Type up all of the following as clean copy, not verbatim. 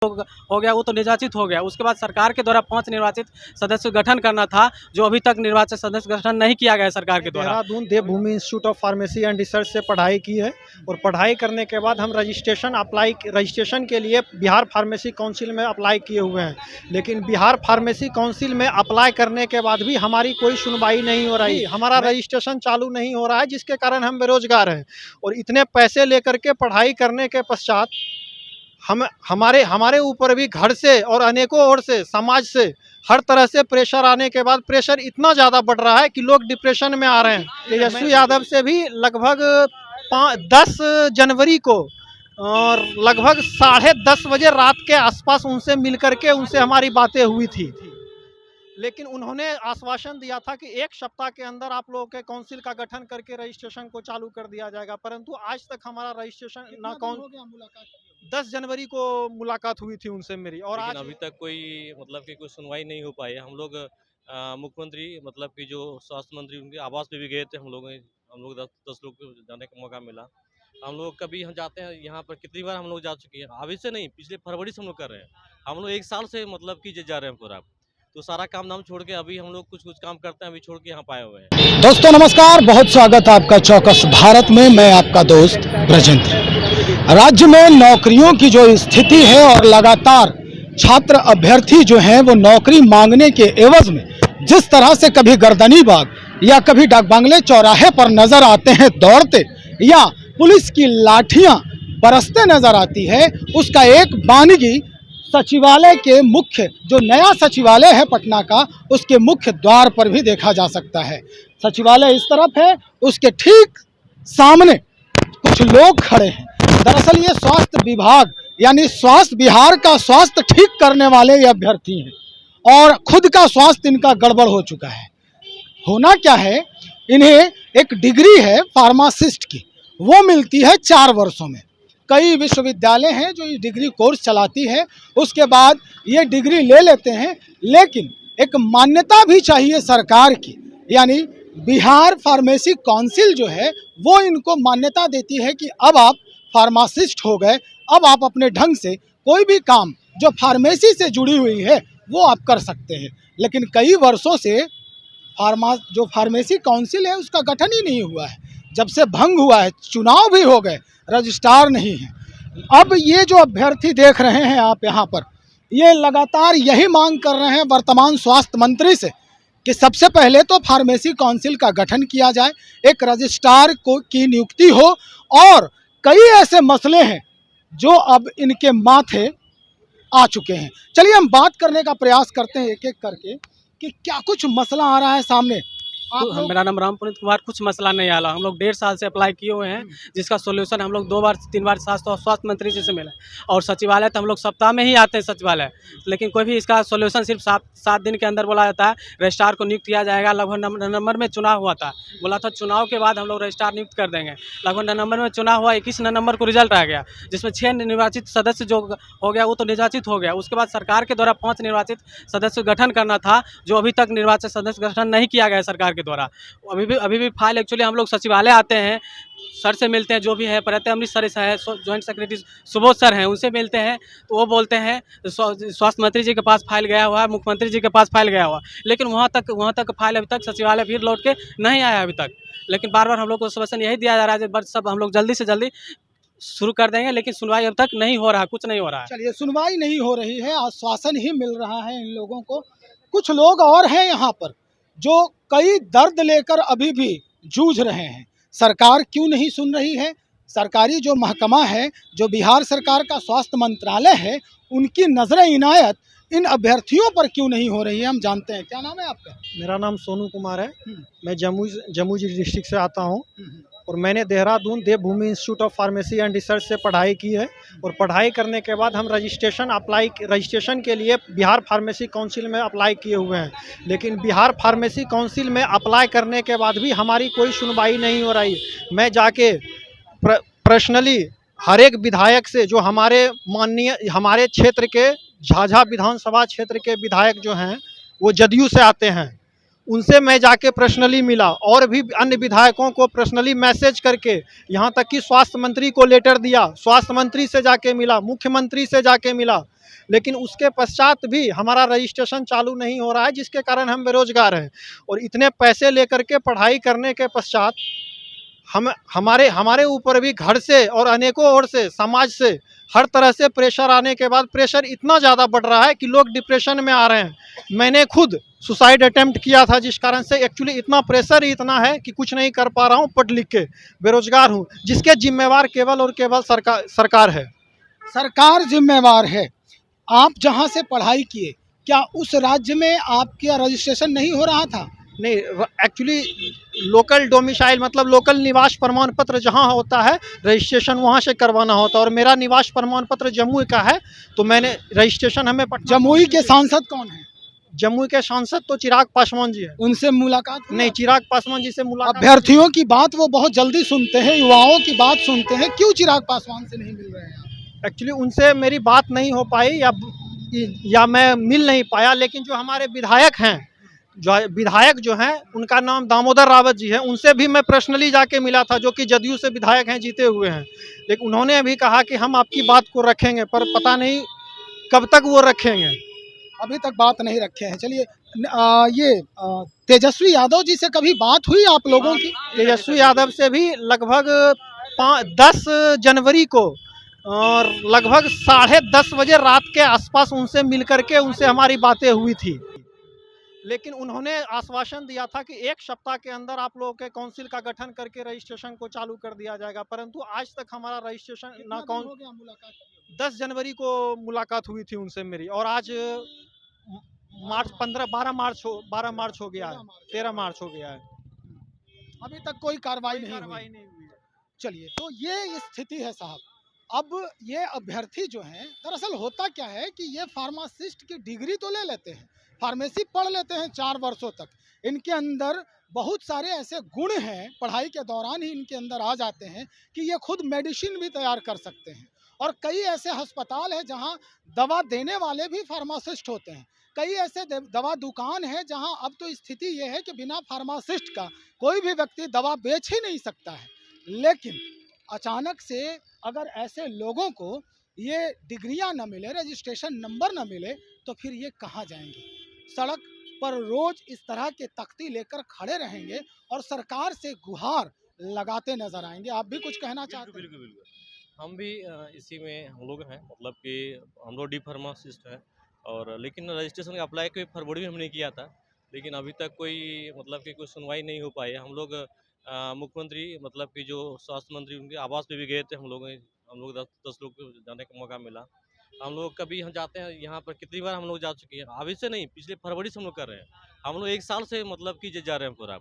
हो गया, वो तो निर्वाचित हो गया। उसके बाद सरकार के द्वारा 5 निर्वाचित सदस्य गठन करना था, जो अभी तक निर्वाचित सदस्य गठन नहीं किया गया है सरकार के द्वारा। Dehradun Devbhoomi institute of pharmacy and research से पढ़ाई की है और पढ़ाई करने के बाद हम रजिस्ट्रेशन के लिए बिहार फार्मेसी काउंसिल में अप्लाई किए हुए हैं। लेकिन बिहार फार्मेसी काउंसिल में अप्लाई करने के बाद भी हमारी कोई सुनवाई नहीं हो रही, हमारा रजिस्ट्रेशन चालू नहीं हो रहा है, जिसके कारण हम बेरोजगार हैं। और इतने पैसे लेकर के पढ़ाई करने के पश्चात हमारे ऊपर भी घर से और अनेकों ओर से, समाज से, हर तरह से प्रेशर आने के बाद प्रेशर इतना ज़्यादा बढ़ रहा है कि लोग डिप्रेशन में आ रहे हैं। तेजस्वी यादव से भी लगभग 10 जनवरी को और लगभग 10:30 बजे रात के आसपास उनसे मिल करके उनसे हमारी बातें हुई थी। लेकिन उन्होंने आश्वासन दिया था कि 1 सप्ताह के अंदर आप लोगों के काउंसिल का गठन करके रजिस्ट्रेशन को चालू कर दिया जाएगा, परंतु आज तक हमारा रजिस्ट्रेशन ना 10 जनवरी को मुलाकात हुई थी उनसे मेरी, और आज अभी तक कोई मतलब कि कोई सुनवाई नहीं हो पाई है। हम लोग मुख्यमंत्री मतलब कि जो स्वास्थ्य मंत्री उनके आवास पे भी गए थे। हम लोग 10 लोग को जाने का मौका मिला। हम लोग कभी हम जाते हैं यहाँ पर, कितनी बार हम लोग जा चुके हैं। अभी से नहीं, पिछले फरवरी से हम लोग कर रहे हैं। हम लोग 1 साल से मतलब कि जा रहे हैं पूरा। तो सारा काम धाम छोड़ के अभी हम लोग कुछ काम करते हैं, अभी छोड़ के यहाँ पाए हुए हैं। दोस्तों नमस्कार, बहुत स्वागत है आपका चौकस भारत में। मैं आपका दोस्त ब्रजेंद्र। राज्य में नौकरियों की जो स्थिति है और लगातार छात्र अभ्यर्थी जो हैं वो नौकरी मांगने के एवज में जिस तरह से कभी गर्दनी बाग या कभी डाक बांग्ले चौराहे पर नजर आते हैं दौड़ते, या पुलिस की लाठियां बरसते नजर आती है, उसका एक बानगी सचिवालय के मुख्य, जो नया सचिवालय है पटना का, उसके मुख्य द्वार पर भी देखा जा सकता है। सचिवालय इस तरफ है, उसके ठीक सामने कुछ लोग खड़े हैं। दरअसल ये स्वास्थ्य विभाग यानी स्वास्थ्य बिहार का स्वास्थ्य ठीक करने वाले ये अभ्यर्थी हैं और खुद का स्वास्थ्य इनका गड़बड़ हो चुका है। होना क्या है, इन्हें एक डिग्री है फार्मासिस्ट की, वो मिलती है 4 वर्षों में। कई विश्वविद्यालय हैं जो ये डिग्री कोर्स चलाती है, उसके बाद ये डिग्री ले लेते हैं। लेकिन एक मान्यता भी चाहिए सरकार की, यानी बिहार फार्मेसी काउंसिल जो है वो इनको मान्यता देती है कि अब आप फार्मासिस्ट हो गए, अब आप अपने ढंग से कोई भी काम जो फार्मेसी से जुड़ी हुई है वो आप कर सकते हैं। लेकिन कई वर्षों से जो फार्मेसी काउंसिल है उसका गठन ही नहीं हुआ है। जब से भंग हुआ है, चुनाव भी हो गए, रजिस्ट्रार नहीं है। अब ये जो अभ्यर्थी देख रहे हैं आप यहाँ पर, ये लगातार यही मांग कर रहे हैं वर्तमान स्वास्थ्य मंत्री से कि सबसे पहले तो फार्मेसी काउंसिल का गठन किया जाए, एक रजिस्ट्रार की नियुक्ति हो, और कई ऐसे मसले हैं जो अब इनके माथे आ चुके हैं। चलिए हम बात करने का प्रयास करते हैं एक एक करके कि क्या कुछ मसला आ रहा है सामने। तो मेरा नाम राम पुनीत कुमार। कुछ मसला नहीं आया, हम लोग 1.5 साल से अप्लाई किए हुए हैं, जिसका सोल्यूशन हम लोग 2 बार 3 बार स्वास्थ्य मंत्री जी से मिला, और सचिवालय तो हम लोग सप्ताह में ही आते हैं सचिवालय, लेकिन कोई भी इसका सोल्यूशन सिर्फ 7 दिन के अंदर बोला जाता है। रजिस्ट्रार को नियुक्त किया जाएगा। लगभग नवंबर में चुनाव हुआ था, बोला था चुनाव के बाद हम लोग रजिस्ट्रार नियुक्त कर देंगे। लगभग नवंबर में चुनाव हुआ, 21 नवंबर को रिजल्ट आ गया, जिसमें 6 निर्वाचित सदस्य जो हो गया वो तो निर्वाचित हो गया। उसके बाद सरकार के द्वारा 5 निर्वाचित सदस्य गठन करना था, जो अभी तक निर्वाचित सदस्य गठन नहीं किया गया है सरकार के द्वारा। अभी भी फाइल एक्चुअली हम लोग सचिवालय आते हैं, सर से मिलते हैं, जो भी है प्रत्यय अमृतसर से है, जॉइंट सेक्रेटरी सुबोध सर हैं, उनसे मिलते हैं, तो वो बोलते हैं स्वास्थ्य मंत्री जी के पास फाइल गया हुआ है, मुख्यमंत्री जी के पास फाइल गया हुआ, लेकिन वहाँ तक फाइल अभी तक सचिवालय फिर लौट के नहीं आया अभी तक। लेकिन बार हम लोग को आश्वासन यही दिया जा रहा है बट सब हम लोग जल्दी से जल्दी शुरू कर देंगे, लेकिन सुनवाई अब तक नहीं हो रहा, कुछ नहीं हो रहा है। चलिए, सुनवाई नहीं हो रही है, आश्वासन ही मिल रहा है इन लोगों को। कुछ लोग और हैं यहाँ पर जो कई दर्द लेकर अभी भी जूझ रहे हैं। सरकार क्यों नहीं सुन रही है? सरकारी जो महकमा है, जो बिहार सरकार का स्वास्थ्य मंत्रालय है, उनकी नजर इनायत इन अभ्यर्थियों पर क्यों नहीं हो रही है, हम जानते हैं। क्या नाम है आपका? मेरा नाम सोनू कुमार है। मैं जमुई डिस्ट्रिक्ट से आता हूँ और मैंने Dehradun Devbhoomi institute of pharmacy and research से पढ़ाई की है और पढ़ाई करने के बाद हम रजिस्ट्रेशन के लिए बिहार फार्मेसी काउंसिल में अप्लाई किए हुए हैं। लेकिन बिहार फार्मेसी काउंसिल में अप्लाई करने के बाद भी हमारी कोई सुनवाई नहीं हो रही। मैं जाके पर्सनली हर एक विधायक से, जो हमारे क्षेत्र के झाझा विधानसभा क्षेत्र के विधायक जो हैं वो जदयू से आते हैं, उनसे मैं जाके पर्सनली मिला और भी अन्य विधायकों को पर्सनली मैसेज करके, यहाँ तक कि स्वास्थ्य मंत्री को लेटर दिया, स्वास्थ्य मंत्री से जाके मिला, मुख्यमंत्री से जाके मिला, लेकिन उसके पश्चात भी हमारा रजिस्ट्रेशन चालू नहीं हो रहा है, जिसके कारण हम बेरोजगार हैं। और इतने पैसे लेकर के पढ़ाई करने के पश्चात हमारे ऊपर भी घर से और अनेकों ओर से, समाज से, हर तरह से प्रेशर आने के बाद प्रेशर इतना ज़्यादा बढ़ रहा है कि लोग डिप्रेशन में आ रहे हैं। मैंने खुद सुसाइड अटेम्प्ट किया था, जिस कारण से एक्चुअली इतना प्रेशर ही इतना है कि कुछ नहीं कर पा रहा हूँ, पढ़ लिख के बेरोजगार हूँ, जिसके जिम्मेवार केवल और केवल सरकार है। सरकार जिम्मेवार है। आप जहां से पढ़ाई किए, क्या उस राज्य में आपका रजिस्ट्रेशन नहीं हो रहा था? नहीं, एक्चुअली लोकल डोमिसाइल मतलब लोकल निवास प्रमाण पत्र जहाँ होता है रजिस्ट्रेशन वहाँ से करवाना होता है, और मेरा निवास प्रमाण पत्र जमुई का है, तो मैंने रजिस्ट्रेशन हमें जमुई के सांसद कौन है? जमुई के सांसद तो चिराग पासवान जी है। उनसे मुलाकात हुई? नहीं, चिराग पासवान जी से मुलाकात। अभ्यर्थियों की बात वो बहुत जल्दी सुनते हैं, युवाओं की बात सुनते हैं, क्यों चिराग पासवान से नहीं मिल रहे हैं? एक्चुअली उनसे मेरी बात नहीं हो पाई या मैं मिल नहीं पाया, लेकिन जो हमारे विधायक जो हैं उनका नाम दामोदर रावत जी है, उनसे भी मैं पर्सनली जाके मिला था, जो कि जदयू से विधायक हैं, जीते हुए हैं। लेकिन उन्होंने भी कहा कि हम आपकी बात को रखेंगे, पर पता नहीं कब तक वो रखेंगे। अभी तक बात नहीं रखे हैं। चलिए, तेजस्वी यादव जी से कभी बात हुई आप लोगों की? तेजस्वी यादव से भी लगभग 10 जनवरी को और लगभग 10:30 बजे रात के आसपास उनसे मिल करके उनसे हमारी बातें हुई थी, लेकिन उन्होंने आश्वासन दिया था कि 1 सप्ताह के अंदर आप लोगों के काउंसिल का गठन करके रजिस्ट्रेशन को चालू कर दिया जाएगा, परंतु आज तक हमारा रजिस्ट्रेशन ना कौन। 10 जनवरी को मुलाकात हुई थी उनसे मेरी, और आज मार्च 12 मार्च हो गया है, 13 मार्च हो गया है, अभी तक कोई कार्रवाई नहीं हुई। चलिए, तो ये स्थिति है साहब। अब ये अभ्यर्थी जो हैं, दरअसल होता क्या है कि ये फार्मासिस्ट की डिग्री तो ले लेते हैं, फार्मेसी पढ़ लेते हैं 4 वर्षों तक, इनके अंदर बहुत सारे ऐसे गुण हैं, पढ़ाई के दौरान ही इनके अंदर आ जाते हैं कि ये खुद मेडिसिन भी तैयार कर सकते हैं। और कई ऐसे अस्पताल हैं जहां दवा देने वाले भी फार्मासिस्ट होते हैं, कई ऐसे दवा दुकान है जहां अब तो स्थिति ये है कि बिना फार्मासिस्ट का कोई भी व्यक्ति दवा बेच ही नहीं सकता है। लेकिन अचानक से अगर ऐसे लोगों को ये डिग्रियां न मिले, रजिस्ट्रेशन नंबर न मिले, तो फिर ये कहाँ जाएंगे? सड़क पर रोज इस तरह के तख्ती लेकर खड़े रहेंगे और सरकार से गुहार लगाते नजर आएंगे। आप भी कुछ कहना चाहते हैं? बिल्कुल बिल्कुल, हम भी इसी में हम लोग हैं, मतलब कि हम लोग डी फार्मासिस्ट हैं, और लेकिन रजिस्ट्रेशन का अप्लाई कोई फरवरी में हमने किया था, लेकिन अभी तक कोई मतलब कि कोई सुनवाई नहीं हो पाई है। हम लोग मुख्यमंत्री मतलब कि जो स्वास्थ्य मंत्री उनके आवास पे भी गए थे, हम लोग 10 लोग को जाने का मौका मिला। हम लोग कभी हम जाते हैं यहाँ पर, कितनी बार हम लोग जा चुके हैं, अभी से नहीं, पिछले फरवरी से हम लोग कर रहे हैं। हम लोग 1 साल से मतलब कि जा रहे हैं पूरा,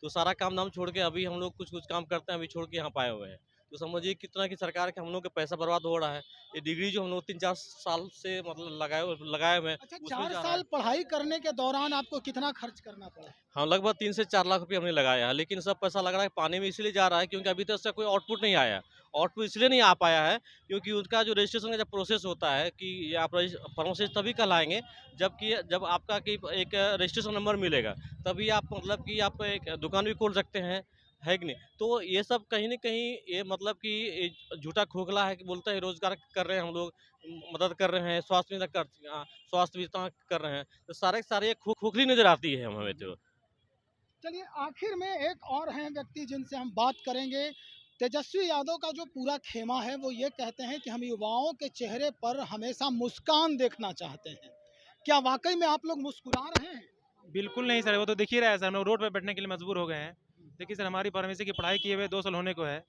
तो सारा काम धाम छोड़ के अभी हम लोग कुछ काम करते हैं, अभी छोड़ के यहाँ पाए हुए हैं। तो समझिए कितना कि सरकार के हम लोग का पैसा बर्बाद हो रहा है। ये डिग्री जो हम लोग 3-4 साल से मतलब लगाए हुए हैं। अच्छा, 4 साल पढ़ाई करने के दौरान आपको कितना खर्च करना पड़ा? हाँ, लगभग 3 से 4 लाख रुपये हमने लगाया है, लेकिन सब पैसा लग रहा है पानी में, इसलिए जा रहा है क्योंकि अभी तक इसका कोई आउटपुट नहीं आया। आउटपुट इसलिए नहीं आ पाया है क्योंकि उनका जो रजिस्ट्रेशन का जब प्रोसेस होता है कि आप फार्मासिस्ट तभी कहलाएंगे जब आपका कि एक रजिस्ट्रेशन नंबर मिलेगा, तभी आप मतलब कि आप एक दुकान भी खोल सकते हैं, है कि नहीं? तो ये सब कहीं न कहीं ये मतलब कि झूठा खोखला है कि बोलता है रोज़गार कर रहे हैं हम लोग, मदद कर रहे हैं, स्वास्थ्य विभाग कर रहे हैं, तो सारे के सारे ये खोखली नज़र आती है हमें तो। चलिए, आखिर में एक और हैं व्यक्ति जिनसे हम बात करेंगे। तेजस्वी यादव का जो पूरा खेमा है वो ये कहते हैं कि हम युवाओं के चेहरे पर हमेशा मुस्कान देखना चाहते हैं। क्या वाकई में आप लोग मुस्कुरा रहे हैं? बिल्कुल नहीं सर, वो तो दिख ही रहा है सर, हम लोग रोड पे बैठने के लिए मजबूर हो गए हैं। देखिए सर, हमारी फार्मेसी की पढ़ाई किए हुए 2 साल होने को है।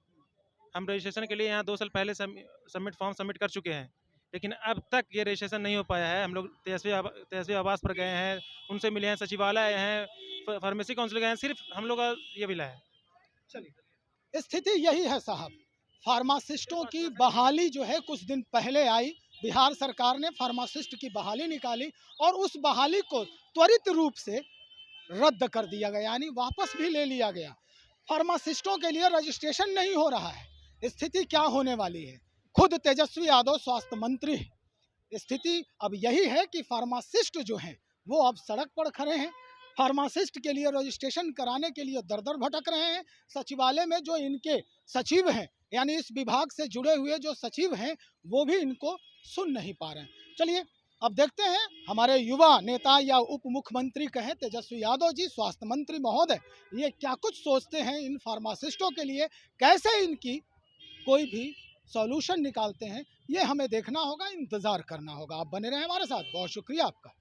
हम रजिस्ट्रेशन के लिए यहाँ 2 साल पहले फॉर्म सबमिट कर चुके हैं, लेकिन अब तक ये रजिस्ट्रेशन नहीं हो पाया है। हम लोग तेजस्वी आवास पर गए हैं, उनसे मिले हैं, सचिवालय हैं, फार्मेसी काउंसिल गए हैं, सिर्फ हम लोग का ये मिला है। चलिए, स्थिति यही है साहब। फार्मासिस्टों की बहाली जो है कुछ दिन पहले आई, बिहार सरकार ने फार्मासिस्ट की बहाली निकाली और उस बहाली को त्वरित रूप से रद्द कर दिया गया, यानी वापस भी ले लिया गया। फार्मासिस्टों के लिए रजिस्ट्रेशन नहीं हो रहा है। स्थिति क्या होने वाली है? खुद तेजस्वी यादव स्वास्थ्य मंत्री हैं। स्थिति अब यही है कि फार्मासिस्ट जो हैं वो अब सड़क पर खड़े हैं। फार्मासिस्ट के लिए रजिस्ट्रेशन कराने के लिए दर दर भटक रहे हैं। सचिवालय में जो इनके सचिव हैं, यानी इस विभाग से जुड़े हुए जो सचिव हैं, वो भी इनको सुन नहीं पा रहे हैं। चलिए अब देखते हैं हमारे युवा नेता या उप मुख्यमंत्री कहें तेजस्वी यादव जी, स्वास्थ्य मंत्री महोदय, ये क्या कुछ सोचते हैं इन फार्मासिस्टों के लिए, कैसे इनकी कोई भी सॉल्यूशन निकालते हैं, ये हमें देखना होगा, इंतज़ार करना होगा। आप बने रहें हमारे साथ। बहुत शुक्रिया आपका।